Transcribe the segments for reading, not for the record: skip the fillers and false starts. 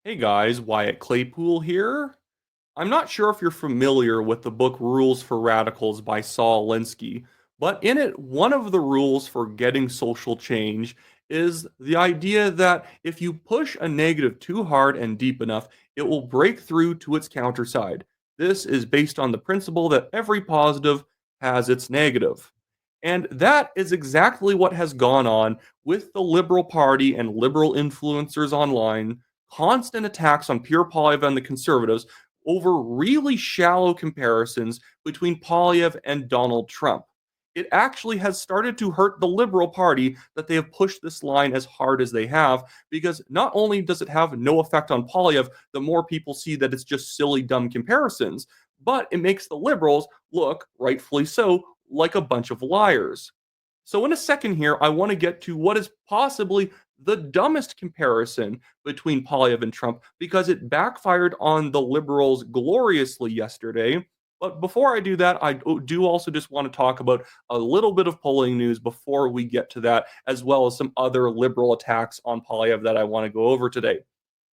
Hey guys, Wyatt Claypool here. I'm not sure if you're familiar with the book Rules for Radicals by Saul Alinsky, but in it, one of the rules for getting social change is the idea that if you push a negative too hard and deep enough, it will break through to its counterside. This is based on the principle that every positive has its negative. And that is exactly what has gone on with the Liberal Party and liberal influencers online. Constant attacks on Pierre Poilievre and the Conservatives over really shallow comparisons between Poilievre and Donald Trump. It actually has started to hurt the Liberal Party that they have pushed this line as hard as they have, because not only does it have no effect on Poilievre, the more people see that it's just silly, dumb comparisons, but it makes the Liberals look, rightfully so, like a bunch of liars. So, in a second here, I want to get to what is possibly the dumbest comparison between Poilievre and Trump because it backfired on the liberals gloriously yesterday. But before I do that, I do also just want to talk about a little bit of polling news before we get to that, as well as some other liberal attacks on Poilievre that I want to go over today.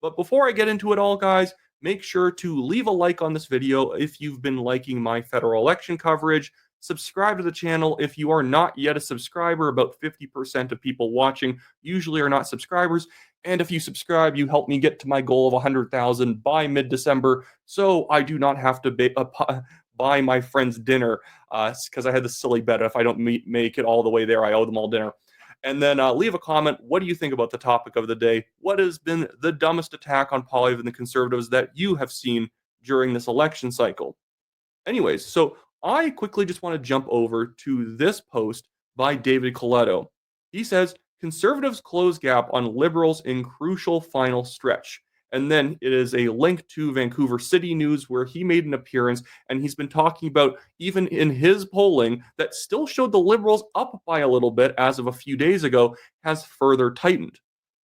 But before I get into it all, guys, make sure to leave a like on this video if you've been liking my federal election coverage. Subscribe to the channel if you are not yet a subscriber. About 50% of people watching usually are not subscribers. And if you subscribe, you help me get to my goal of 100,000 by mid-December, so I do not have to buy my friends dinner, because I had this silly bet if I don't make it all the way there, I owe them all dinner. And then leave a comment. What do you think about the topic of the day? What has been the dumbest attack on Poilievre and the Conservatives that you have seen during this election cycle? Anyways, so I quickly just want to jump over to this post by David Coletto. He says, Conservatives close gap on liberals in crucial final stretch. And then it is a link to Vancouver City News where he made an appearance and he's been talking about, even in his polling that still showed the liberals up by a little bit as of a few days ago, has further tightened.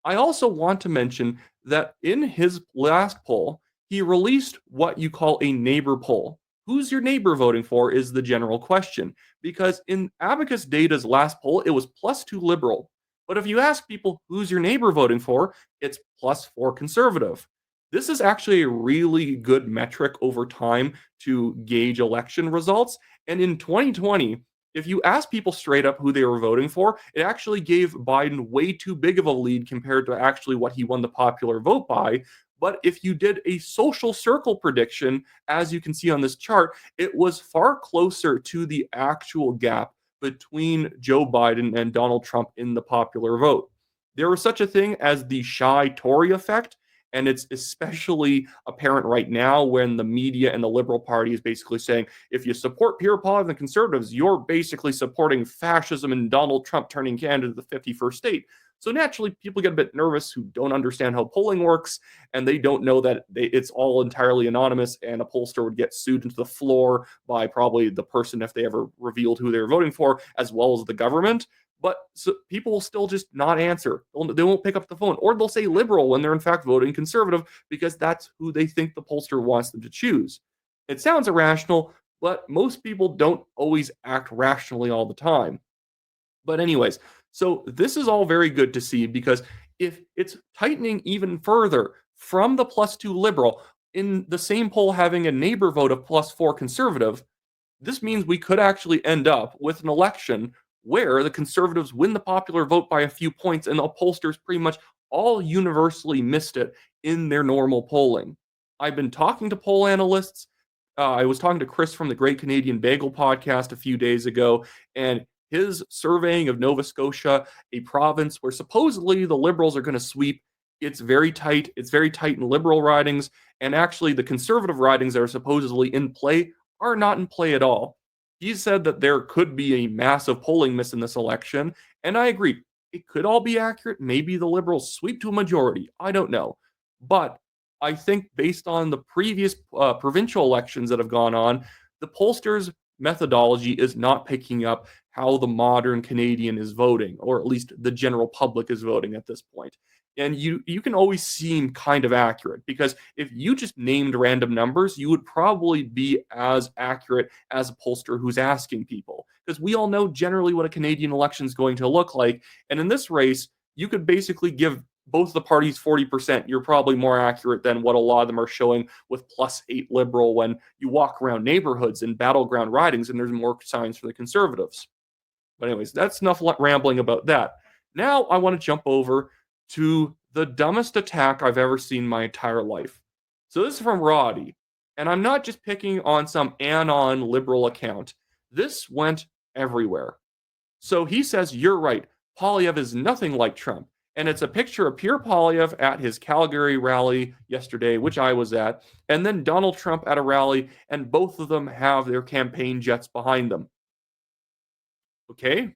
I also want to mention that in his last poll, he released what you call a neighbor poll. Who's your neighbor voting for is the general question. Because in Abacus Data's last poll, it was +2 liberal. But if you ask people who's your neighbor voting for, it's +4 conservative. This is actually a really good metric over time to gauge election results. And in 2020, if you ask people straight up who they were voting for, it actually gave Biden way too big of a lead compared to actually what he won the popular vote by. But if you did a social circle prediction, as you can see on this chart, it was far closer to the actual gap between Joe Biden and Donald Trump in the popular vote. There was such a thing as the shy Tory effect, and it's especially apparent right now when the media and the Liberal Party is basically saying, if you support Pierre Poilievre and the Conservatives, you're basically supporting fascism and Donald Trump turning Canada the 51st state. So naturally, people get a bit nervous who don't understand how polling works, and they don't know that it's all entirely anonymous, and a pollster would get sued into the floor by probably the person if they ever revealed who they were voting for, as well as the government. But so people will still just not answer. They won't pick up the phone, or they'll say liberal when they're in fact voting conservative because that's who they think the pollster wants them to choose. It sounds irrational, but most people don't always act rationally all the time. But anyways, so this is all very good to see because if it's tightening even further from the +2 liberal in the same poll having a neighbor vote of +4 conservative, this means we could actually end up with an election where the conservatives win the popular vote by a few points and the pollsters pretty much all universally missed it in their normal polling. I've been talking to poll analysts. I was talking to Chris from the Great Canadian Bagel podcast a few days ago, and his surveying of Nova Scotia, a province where supposedly the Liberals are going to sweep, it's very tight. It's very tight in Liberal ridings, and actually the Conservative ridings that are supposedly in play are not in play at all. He said that there could be a massive polling miss in this election, and I agree. It could all be accurate. Maybe the Liberals sweep to a majority. I don't know. But I think based on the previous provincial elections that have gone on, the pollsters' methodology is not picking up how the modern Canadian is voting, or at least the general public is voting at this point. And you can always seem kind of accurate because if you just named random numbers, you would probably be as accurate as a pollster who's asking people. Because we all know generally what a Canadian election is going to look like. And in this race, you could basically give both the parties 40%, you're probably more accurate than what a lot of them are showing with +8 liberal when you walk around neighborhoods and battleground ridings and there's more signs for the conservatives. But anyways, that's enough rambling about that. Now I want to jump over to the dumbest attack I've ever seen my entire life. So this is from Roddy, and I'm not just picking on some anon liberal account. This went everywhere. So he says, you're right. Poilievre is nothing like Trump. And it's a picture of Pierre Poilievre at his Calgary rally yesterday, which I was at, and then Donald Trump at a rally, and both of them have their campaign jets behind them. Okay?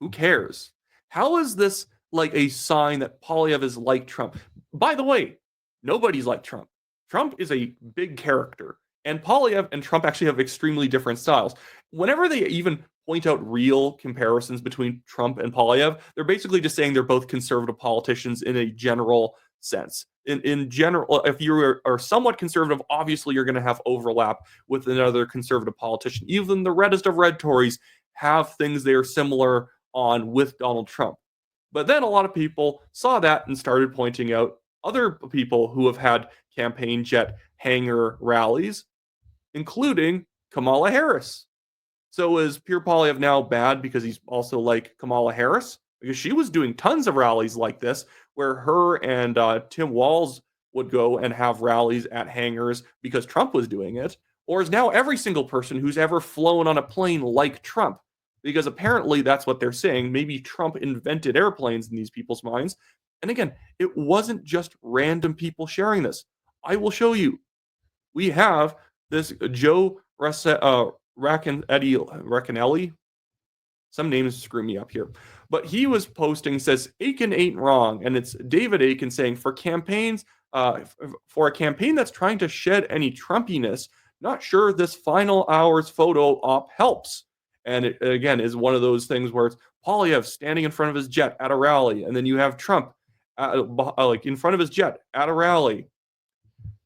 Who cares? How is this like a sign that Poilievre is like Trump? By the way, nobody's like Trump. Trump is a big character, and Poilievre and Trump actually have extremely different styles. Whenever they even point out real comparisons between Trump and Poilievre, they're basically just saying they're both conservative politicians in a general sense. In general, if you are somewhat conservative, obviously you're going to have overlap with another conservative politician. Even the reddest of red Tories have things they are similar on with Donald Trump. But then a lot of people saw that and started pointing out other people who have had campaign jet hangar rallies, including Kamala Harris. So is Pierre Poilievre now bad because he's also like Kamala Harris? Because she was doing tons of rallies like this, where her and Tim Walz would go and have rallies at hangars because Trump was doing it. Or is now every single person who's ever flown on a plane like Trump? Because apparently that's what they're saying. Maybe Trump invented airplanes in these people's minds. And again, it wasn't just random people sharing this. I will show you. We have this Joe Racanelli. Some names screw me up here. But he was posting, says, Aiken ain't wrong. And it's David Aiken saying, for campaigns, for a campaign that's trying to shed any Trumpiness, not sure this final hour's photo op helps. And it, again, is one of those things where it's Poilievre standing in front of his jet at a rally. And then you have Trump like in front of his jet at a rally.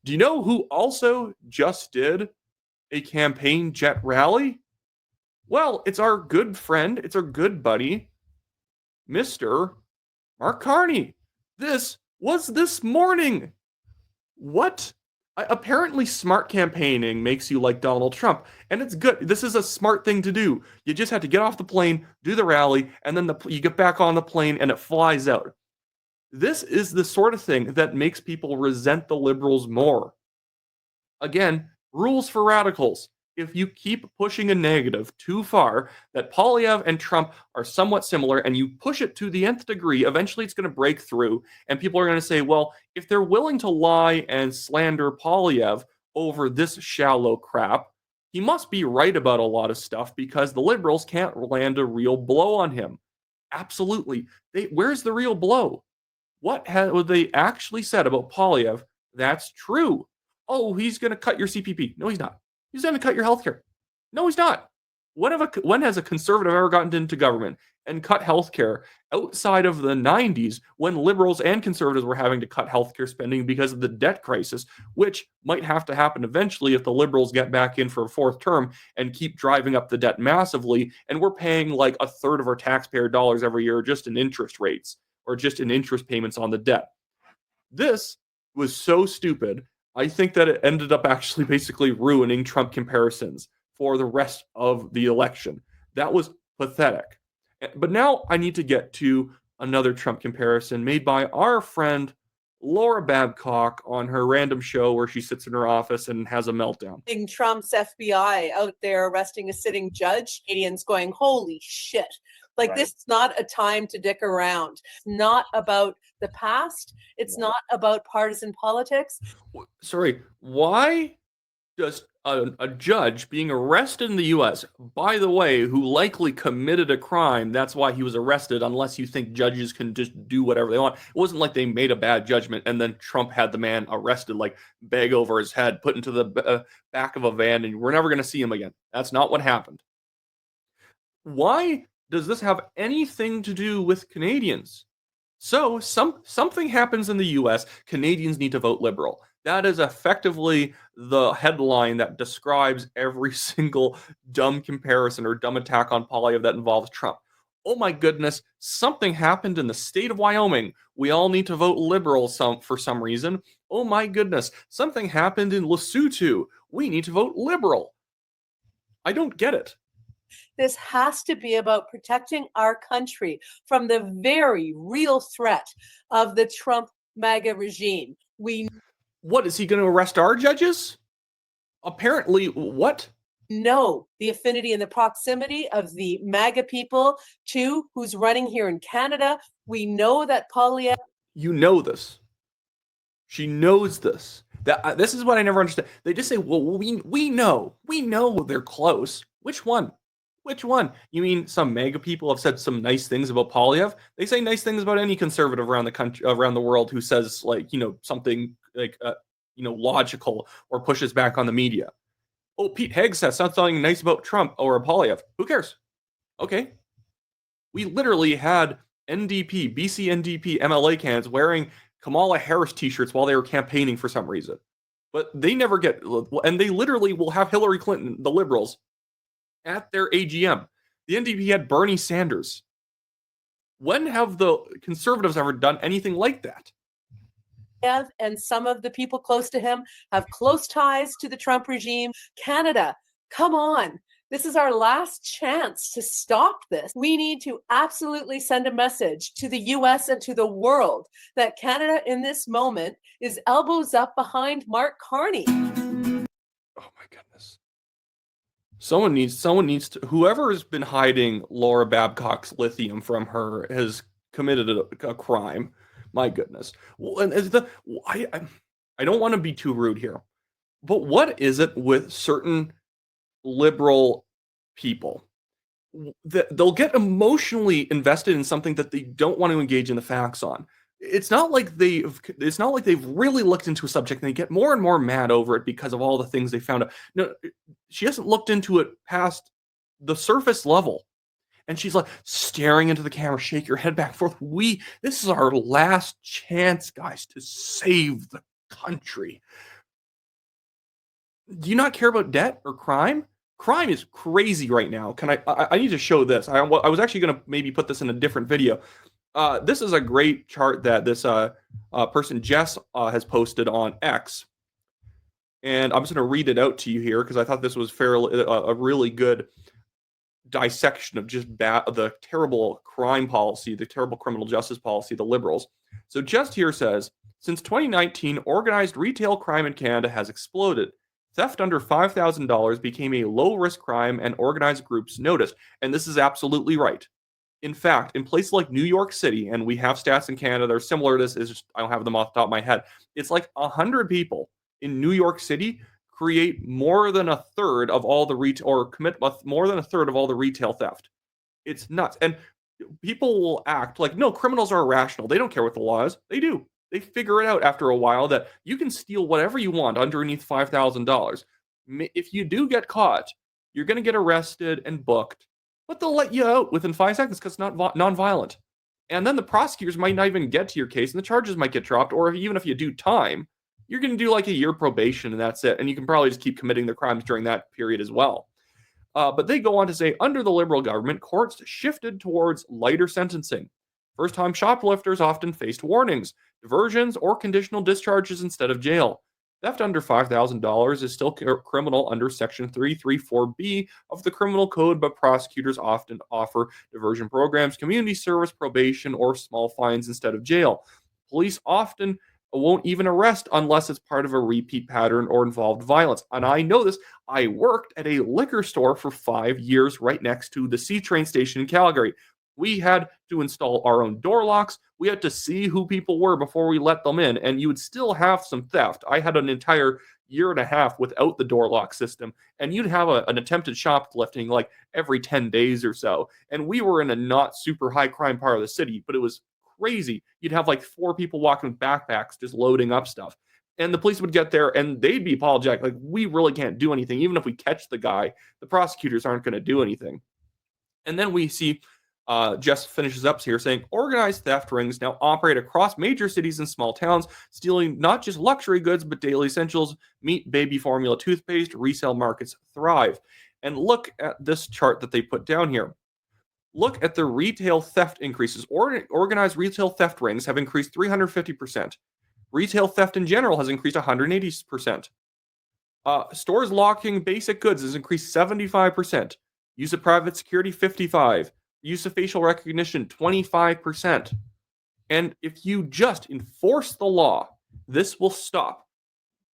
Do you know who also just did a campaign jet rally? Well, it's our good friend, it's our good buddy, Mr. Mark Carney. This was this morning. What? Apparently, smart campaigning makes you like Donald Trump, and it's good. This is a smart thing to do. You just have to get off the plane, do the rally, and then you get back on the plane and it flies out. This is the sort of thing that makes people resent the liberals more. Again, rules for radicals. If you keep pushing a negative too far, that Poilievre and Trump are somewhat similar, and you push it to the nth degree, eventually it's going to break through, and people are going to say, well, if they're willing to lie and slander Poilievre over this shallow crap, he must be right about a lot of stuff because the liberals can't land a real blow on him. Absolutely. Where's the real blow? What they actually said about Poilievre that's true? Oh, he's going to cut your CPP. No, he's not. He's going to cut your healthcare. No, he's not. When has a conservative ever gotten into government and cut healthcare outside of the 90s when liberals and conservatives were having to cut healthcare spending because of the debt crisis, which might have to happen eventually if the liberals get back in for a fourth term and keep driving up the debt massively, and we're paying like a third of our taxpayer dollars every year just in interest rates or just in interest payments on the debt. This was so stupid. I think that it ended up actually basically ruining Trump comparisons for the rest of the election. That was pathetic. But now I need to get to another Trump comparison made by our friend Laura Babcock on her random show where she sits in her office and has a meltdown. Trump's FBI out there arresting a sitting judge, Canadians going, holy shit. Like, right. This is not a time to dick around. It's not about the past. It's not about partisan politics. Sorry, why does a judge being arrested in the U.S., by the way, who likely committed a crime, that's why he was arrested, unless you think judges can just do whatever they want. It wasn't like they made a bad judgment and then Trump had the man arrested, like bag over his head, put into the back of a van, and we're never going to see him again. That's not what happened. Why does this have anything to do with Canadians? So something happens in the U.S., Canadians need to vote liberal. That is effectively the headline that describes every single dumb comparison or dumb attack on Poilievre that involves Trump. Oh my goodness, something happened in the state of Wyoming. We all need to vote liberal for some reason. Oh my goodness, something happened in Lesotho. We need to vote liberal. I don't get it. This has to be about protecting our country from the very real threat of the Trump MAGA regime. What, is he going to arrest our judges? Apparently, what? Know the affinity and the proximity of the MAGA people to who's running here in Canada. We know that Poilievre. You know this. She knows this. This is what I never understand. They just say, "Well, we know they're close." Which one? Which one? You mean some MAGA people have said some nice things about Poilievre? They say nice things about any conservative around the country, around the world, who says something like logical or pushes back on the media. Oh, Pete Hegg says something nice about Trump or Poilievre. Who cares? Okay. We literally had BC NDP MLA candidates wearing Kamala Harris t-shirts while they were campaigning for some reason. But they never get, and they literally will have Hillary Clinton, the liberals, at their AGM. The NDP had Bernie Sanders. When have the conservatives ever done anything like that? And some of the people close to him have close ties to the Trump regime. Canada, come on. This is our last chance to stop this. We need to absolutely send a message to the US and to the world that Canada in this moment is elbows up behind Mark Carney. Oh my goodness. Someone needs to, whoever has been hiding Laura Babcock's lithium from her has committed a crime. My goodness. Well, and I don't want to be too rude here, but what is it with certain liberal people that they'll get emotionally invested in something that they don't want to engage in the facts on? It's not like they've really looked into a subject and they get more and more mad over it because of all the things they found out. No, she hasn't looked into it past the surface level. And she's like staring into the camera, shake your head back and forth. This is our last chance, guys, to save the country. Do you not care about debt or crime? Crime is crazy right now. I need to show this. I was actually going to maybe put this in a different video. This is a great chart that this person, Jess, has posted on X. And I'm just going to read it out to you here because I thought this was a really good dissection of just the terrible crime policy, the terrible criminal justice policy, the liberals. So just here says, since 2019, organized retail crime in Canada has exploded. Theft under $5,000 became a low-risk crime and organized groups noticed. And this is absolutely right. In fact, in places like New York City, and we have stats in Canada that are similar to this, I don't have them off the top of my head. It's like 100 people in New York City create more than a third of all the commit more than a third of all the retail theft. It's nuts. And people will act like, no, criminals are irrational. They don't care what the law is. They do. They figure it out after a while that you can steal whatever you want underneath $5,000. If you do get caught, you're going to get arrested and booked, but they'll let you out within 5 seconds because it's not nonviolent. And then the prosecutors might not even get to your case and the charges might get dropped, or even if you do time, you're going to do like a year probation and that's it. And you can probably just keep committing the crimes during that period as well. But they go on to say, under the Liberal government, courts shifted towards lighter sentencing. First-time shoplifters often faced warnings, diversions, or conditional discharges instead of jail. Theft under $5,000 is still criminal under Section 334B of the Criminal Code, but prosecutors often offer diversion programs, community service, probation, or small fines instead of jail. Police often won't even arrest unless it's part of a repeat pattern or involved violence. And I know this. I worked at a liquor store for 5 years right next to the C train station in Calgary. We had to install our own door locks. We had to see who people were before we let them in, and you would still have some theft. I had an entire year and a half without the door lock system, and you'd have an attempted shoplifting like every 10 days or so. And we were in a not super high crime part of the city, but it was crazy. You'd have like 4 people walking with backpacks just loading up stuff. And the police would get there and they'd be apologetic. Like, we really can't do anything. Even if we catch the guy, the prosecutors aren't going to do anything. And then we see Jess finishes up here saying, organized theft rings now operate across major cities and small towns, stealing not just luxury goods, but daily essentials, meat, baby formula, toothpaste. Resale markets thrive. And look at this chart that they put down here. Look at the retail theft increases. Organized retail theft rings have increased 350%. Retail theft in general has increased 180%. Stores locking basic goods has increased 75%. Use of private security, 55%. Use of facial recognition, 25%. And if you just enforce the law, this will stop.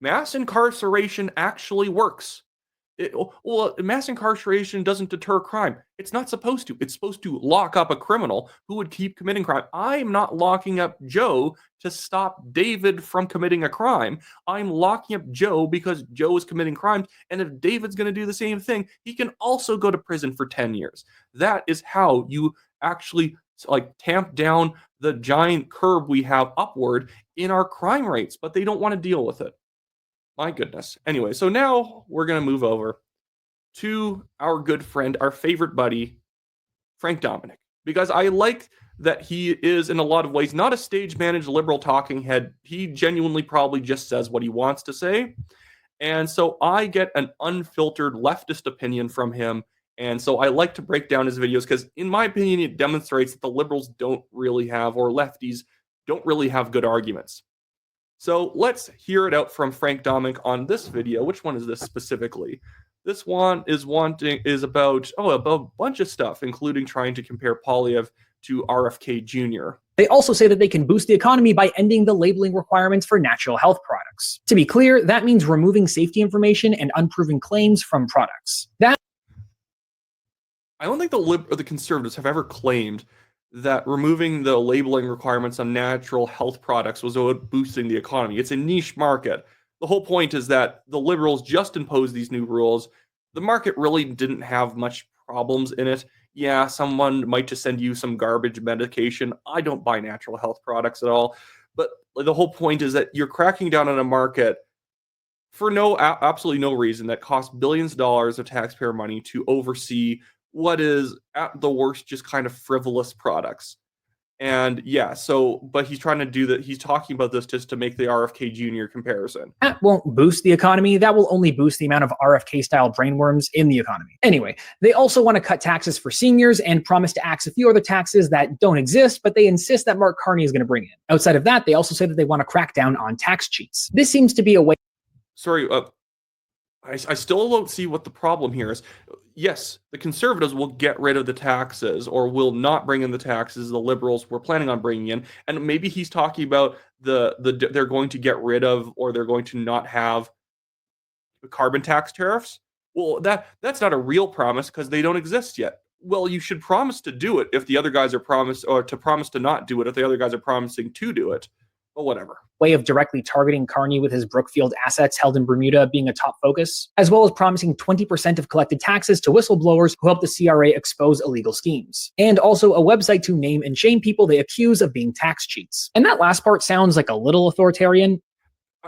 Mass incarceration actually works. Mass incarceration doesn't deter crime. It's not supposed to. It's supposed to lock up a criminal who would keep committing crime. I'm not locking up Joe to stop David from committing a crime. I'm locking up Joe because Joe is committing crimes. And if David's going to do the same thing, he can also go to prison for 10 years. That is how you actually tamp down the giant curve we have upward in our crime rates, but they don't want to deal with it. My goodness. Anyway, so now we're going to move over to our good friend, our favorite buddy, Frank Dominic, because I like that he is in a lot of ways not a stage-managed liberal talking head. He genuinely probably just says what he wants to say. And so I get an unfiltered leftist opinion from him. And so I like to break down his videos because, in my opinion, it demonstrates that the liberals don't really have, or lefties don't really have good arguments. So let's hear it out from Frank Dominic on this video. Which one is this specifically? This one is about a bunch of stuff, including trying to compare Poilievre to RFK Jr. They also say that they can boost the economy by ending the labeling requirements for natural health products. To be clear, that means removing safety information and unproven claims from products. I don't think the conservatives have ever claimed that removing the labeling requirements on natural health products was about boosting the economy. It's a niche market. The whole point is that the liberals just imposed these new rules. The market really didn't have much problems in it. Yeah, someone might just send you some garbage medication. I don't buy natural health products at all. But the whole point is that you're cracking down on a market for absolutely no reason that costs billions of dollars of taxpayer money to oversee what is at the worst just kind of frivolous products. And yeah, but he's trying to do that. He's talking about this just to make the RFK Jr. comparison. That won't boost the economy. That will only boost the amount of RFK-style brainworms in the economy. Anyway, they also want to cut taxes for seniors and promise to axe a few other taxes that don't exist, but they insist that Mark Carney is going to bring in. Outside of that, they also say that they want to crack down on tax cheats. This seems to be a way... Sorry, I still don't see what the problem here is. Yes, the conservatives will get rid of the taxes or will not bring in the taxes the liberals were planning on bringing in. And maybe he's talking about they're going to get rid of, or they're going to not have carbon tax tariffs. Well, that's not a real promise because they don't exist yet. Well, you should promise to do it if the other guys are promise to not do it if the other guys are promising to do it. But whatever. Way of directly targeting Carney with his Brookfield assets held in Bermuda being a top focus, as well as promising 20% of collected taxes to whistleblowers who help the CRA expose illegal schemes. And also a website to name and shame people they accuse of being tax cheats. And that last part sounds like a little authoritarian.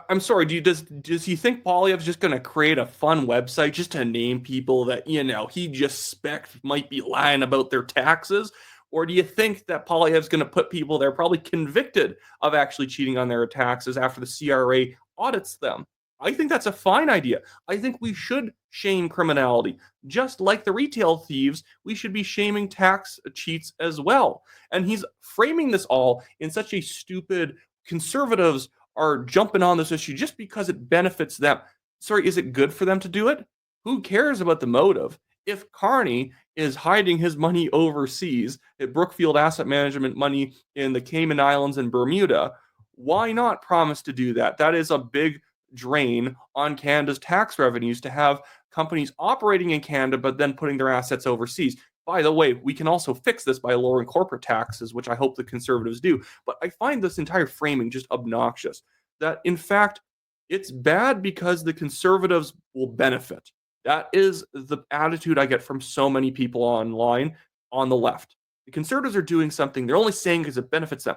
I'm sorry, does he think Poilievre's just going to create a fun website just to name people that, he just suspects might be lying about their taxes? Or do you think that Poilievre's going to put people there probably convicted of actually cheating on their taxes after the CRA audits them? I think that's a fine idea. I think we should shame criminality. Just like the retail thieves, we should be shaming tax cheats as well. And he's framing this all in such a stupid, conservatives are jumping on this issue just because it benefits them. Sorry, is it good for them to do it? Who cares about the motive? If Carney is hiding his money overseas, at Brookfield Asset Management money in the Cayman Islands and Bermuda, why not promise to do that? That is a big drain on Canada's tax revenues to have companies operating in Canada but then putting their assets overseas. By the way, we can also fix this by lowering corporate taxes, which I hope the conservatives do. But I find this entire framing just obnoxious. That, in fact, it's bad because the conservatives will benefit. That is the attitude I get from so many people online on the left. The conservatives are doing something they're only saying because it benefits them.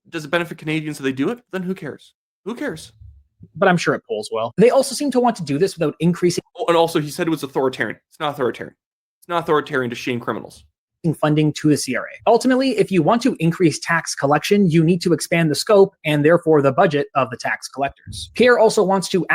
Does it benefit Canadians if they do it? Then who cares? Who cares? But I'm sure it polls well. They also seem to want to do this without increasing... Oh, and also he said it was authoritarian. It's not authoritarian. It's not authoritarian to shame criminals. Funding to the CRA. Ultimately, if you want to increase tax collection, you need to expand the scope and therefore the budget of the tax collectors. Pierre also wants to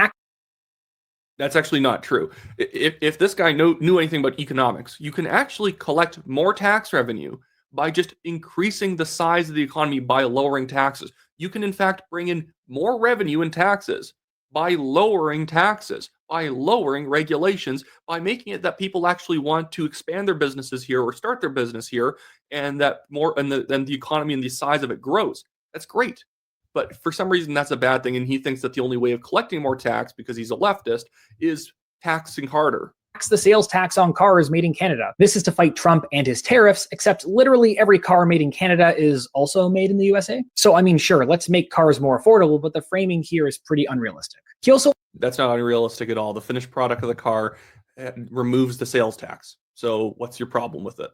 That's actually not true. If this guy knew anything about economics, you can actually collect more tax revenue by just increasing the size of the economy by lowering taxes. You can, in fact, bring in more revenue in taxes by lowering taxes, by lowering regulations, by making it that people actually want to expand their businesses here or start their business here, and that more and then the economy and the size of it grows. That's great. But for some reason, that's a bad thing. And he thinks that the only way of collecting more tax, because he's a leftist, is taxing harder. The sales tax on cars made in Canada. This is to fight Trump and his tariffs, except literally every car made in Canada is also made in the USA. So, I mean, sure, let's make cars more affordable, but the framing here is pretty unrealistic. He also... That's not unrealistic at all. The finished product of the car removes the sales tax. So what's your problem with it?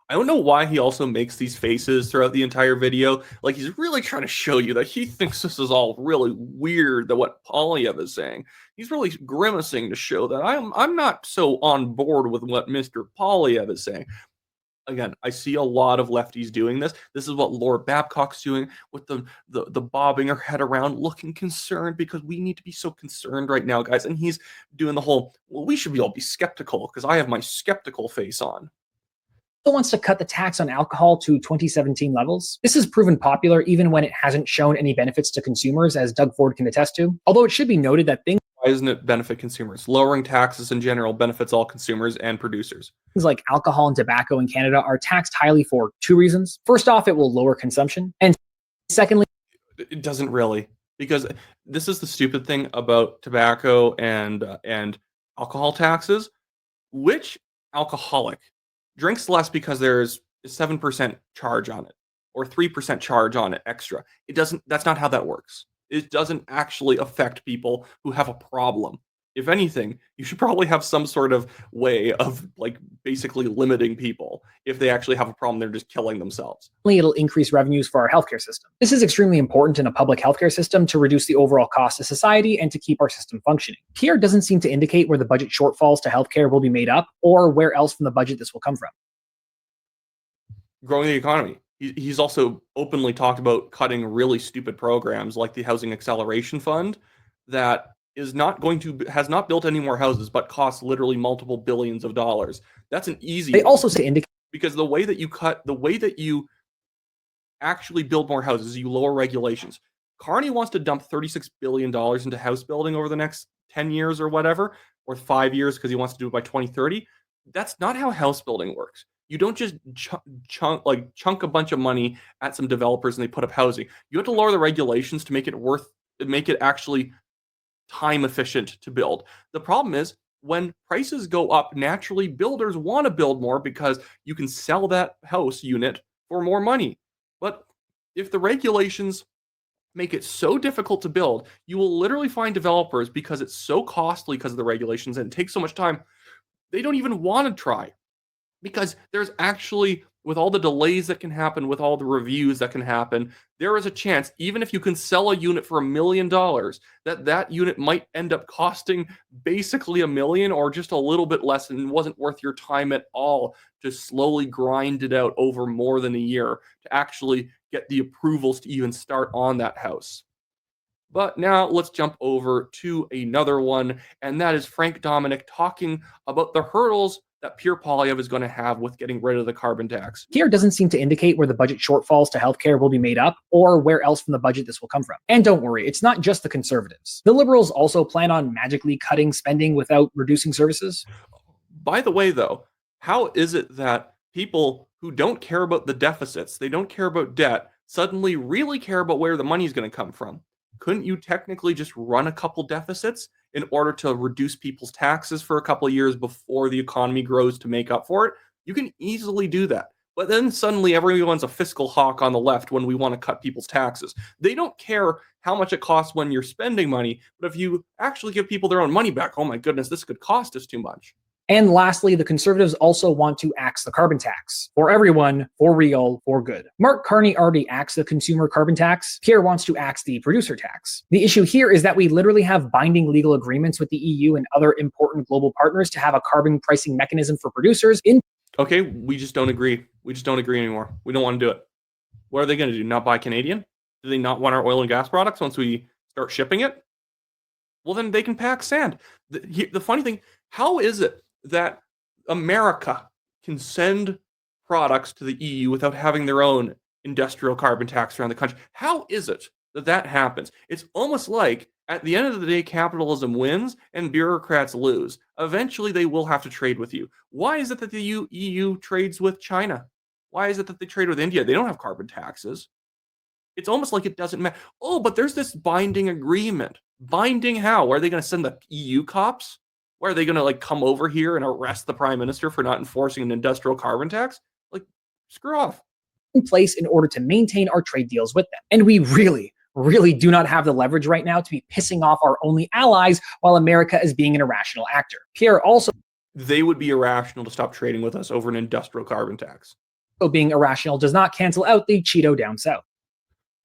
I don't know why he also makes these faces throughout the entire video. Like, he's really trying to show you that he thinks this is all really weird, that what Poilievre is saying. He's really grimacing to show that I'm not so on board with what Mr. Poilievre is saying. Again, I see a lot of lefties doing this. This is what Laura Babcock's doing with the bobbing her head around, looking concerned, because we need to be so concerned right now, guys. And he's doing the whole, well, we should all be skeptical, because I have my skeptical face on. Wants to cut the tax on alcohol to 2017 levels. This has proven popular even when it hasn't shown any benefits to consumers, as Doug Ford can attest to. Although it should be noted that things... Why doesn't it benefit consumers? Lowering taxes in general benefits all consumers and producers. Things like alcohol and tobacco in Canada are taxed highly for two reasons. First off, it will lower consumption. And secondly... It doesn't really. Because this is the stupid thing about tobacco and alcohol taxes. Which alcoholic drinks less because there's a 7% charge on it or 3% charge on it extra? That's not how that works. It doesn't actually affect people who have a problem. If anything, you should probably have some sort of way of, like, basically limiting people. If they actually have a problem, they're just killing themselves. It'll increase revenues for our healthcare system. This is extremely important in a public healthcare system to reduce the overall cost to society and to keep our system functioning. Pierre doesn't seem to indicate where the budget shortfalls to healthcare will be made up or where else from the budget this will come from. Growing the economy. He's also openly talked about cutting really stupid programs like the Housing Acceleration Fund that has not built any more houses, but costs literally multiple billions of dollars. That's an easy... They also say indicate... Because the way that you actually build more houses, you lower regulations. Carney wants to dump $36 billion into house building over the next 10 years or whatever, or 5 years, because he wants to do it by 2030. That's not how house building works. You don't just chunk a bunch of money at some developers and they put up housing. You have to lower the regulations to make it actually time efficient to build. The problem is, when prices go up, naturally builders want to build more because you can sell that house unit for more money. But if the regulations make it so difficult to build, you will literally find developers, because it's so costly because of the regulations and it takes so much time, they don't even want to try. Because there's actually, with all the delays that can happen, with all the reviews that can happen, there is a chance, even if you can sell a unit for $1 million, that unit might end up costing basically $1 million or just a little bit less, and wasn't worth your time at all to slowly grind it out over more than a year to actually get the approvals to even start on that house. But now let's jump over to another one, and that is Frank Dominic talking about the hurdles that Pierre Poilievre is going to have with getting rid of the carbon tax. Pierre doesn't seem to indicate where the budget shortfalls to healthcare will be made up or where else from the budget this will come from. And don't worry, it's not just the conservatives. The liberals also plan on magically cutting spending without reducing services. By the way, though, how is it that people who don't care about the deficits, they don't care about debt, suddenly really care about where the money is going to come from? Couldn't you technically just run a couple deficits in order to reduce people's taxes for a couple of years before the economy grows to make up for it? You can easily do that. But then suddenly everyone's a fiscal hawk on the left when we want to cut people's taxes. They don't care how much it costs when you're spending money, but if you actually give people their own money back, oh my goodness, this could cost us too much. And lastly, the conservatives also want to axe the carbon tax. For everyone, for real, for good. Mark Carney already axed the consumer carbon tax. Pierre wants to axe the producer tax. The issue here is that we literally have binding legal agreements with the EU and other important global partners to have a carbon pricing mechanism for producers. Okay, we just don't agree. We just don't agree anymore. We don't want to do it. What are they going to do? Not buy Canadian? Do they not want our oil and gas products once we start shipping it? well, then they can pack sand. The funny thing, how is it that America can send products to the EU without having their own industrial carbon tax around the country? How is it that that happens? It's almost like at the end of the day, capitalism wins and bureaucrats lose. Eventually, they will have to trade with you. Why is it that the EU trades with China? Why is it that they trade with India? They don't have carbon taxes. It's almost like it doesn't matter. Oh, but there's this binding agreement. Binding how? Are they going to send the EU cops? Or are they going to like come over here and arrest the prime minister for not enforcing an industrial carbon tax? Like, screw off. In place in order to maintain our trade deals with them. And we really do not have the leverage right now to be pissing off our only allies while America is being an irrational actor. Pierre also They would be irrational to stop trading with us over an industrial carbon tax. being irrational does not cancel out the Cheeto down south.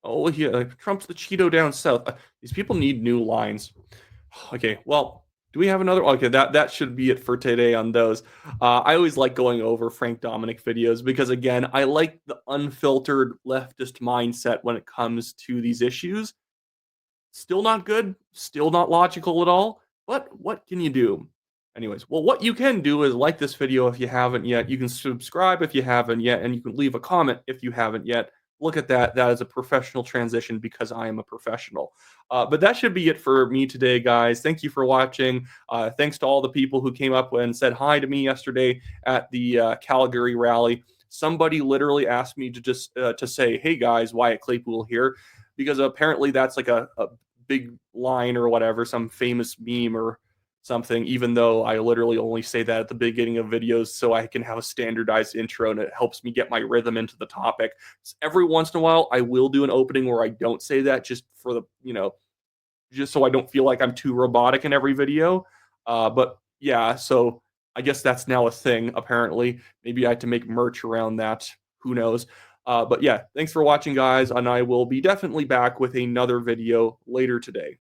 Oh, yeah, Trump's the Cheeto down south. These people need new lines. Okay, well, do we have another? Okay, that should be it for today on those. I always like going over Frank Dominic videos because, again, I like the unfiltered leftist mindset when it comes to these issues. Still not good, still not logical at all, but what can you do? Anyways, well, what you can do is like this video if you haven't yet. You can subscribe if you haven't yet, and you can leave a comment if you haven't yet. Look at that. That is a professional transition because I am a professional. But that should be it for me today, guys. Thank you for watching. Thanks to all the people who came up and said hi to me yesterday at the Calgary rally. Somebody literally asked me to just to say, hey, guys, Wyatt Claypool here, because apparently that's like a big line or whatever, some famous meme or something, even though I literally only say that at the beginning of videos so I can have a standardized intro and it helps me get my rhythm into the topic. So every once in a while, I will do an opening where I don't say that just for the, just so I don't feel like I'm too robotic in every video. But yeah, so I guess that's now a thing, apparently. Maybe I have to make merch around that. Who knows? But yeah, thanks for watching, guys, and I will be definitely back with another video later today.